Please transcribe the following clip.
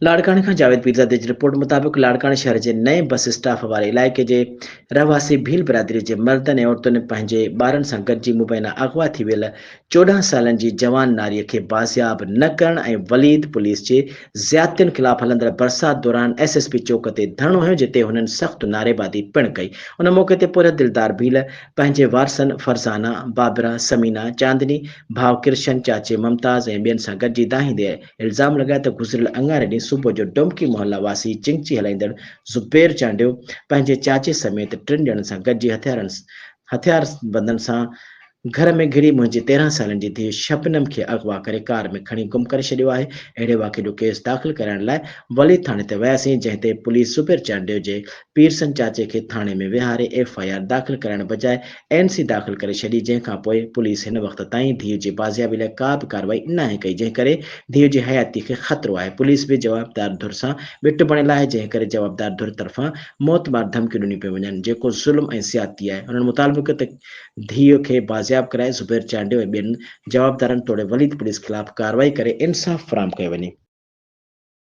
लाड़काने खां जावेद पीरज़ादे जी रिपोर्ट मुताबिक़ लाड़काने शहर जे नए बस स्टाफ वारे इलाइक़े जे रहवासी भील बिरादरी जे मर्दनि ऐं औरतुनि पंहिंजे ॿारनि सां गॾिजी मुबैना अग़वा थी वियल 14 सालनि जी जवान नारीअ खे बाज़ियाब न करण ऐं वलीद पुलिस जे ज़्यादतियुनि ख़िलाफ़ हलंदड़ बरसाति दौरान एसएसपी चौक ते धरणो हयो, जिते हुननि सख़्तु नारेबाज़ी पिणु कई। उन मौक़े ते पुर दिलदार भील पंहिंजे वारसनि फरज़ाना, बाबरा, समीना, चांदनी, भाउ किरशन, चाचे मुमताज़ ऐं ॿियनि सां गॾिजी दाहींदे इल्ज़ाम लॻाया त गुज़िरियल अंगारे ॾींहुं सुबुह जो डुमकी मोहल्ला वासी चिंची हलाईंदड़ ज़ुबैर चांडियो पंहिंजे चाचे समेत 3 ॼणनि सां गॾिजी हथियारबंदनि सां घर में घिरी मुंहिंजी 13 सालनि जी धीउ शबनम खे अगवा करे कार में खणी गुम करे छॾियो आहे। अहिड़े वाक़े जो केस दाख़िल कराइण लाइ वली थाणे ते वियासीं, जंहिं ते पुलिस ज़ुबैर चांडियो जे पीरसन चाचे खे थाणे में विहारे एफआईआर दाख़िल कराइण बजाए एनसी दाख़िल करे छॾी, जंहिंखां पोइ पुलिस हिन वक़्त ताईं धीउ जी बाज़ियाबी लाइ का बि कार्रवाई नाहे कई, जंहिं करे धीउ जी हयाती खे ख़तरो आहे। पुलिस बि जवाबदार धुर सां बिट बणियल आहे, जंहिं करे जवाबदार धुर तरफ़ां मौतबार धमकियूं ॾिनियूं पियूं वञनि, जेको ज़ुल्म ऐं ज़्यादती आहे। उन्हनि मुताबिक़ त धीउ खे बाज़ियाब कराए ज़ुबैर चांडियो ऐं ॿियनि जवाबदारनि तोड़े वलीद पुलिस ख़िलाफ़ कार्रवाई करे इंसाफ़ फ़राहम कयो वञे।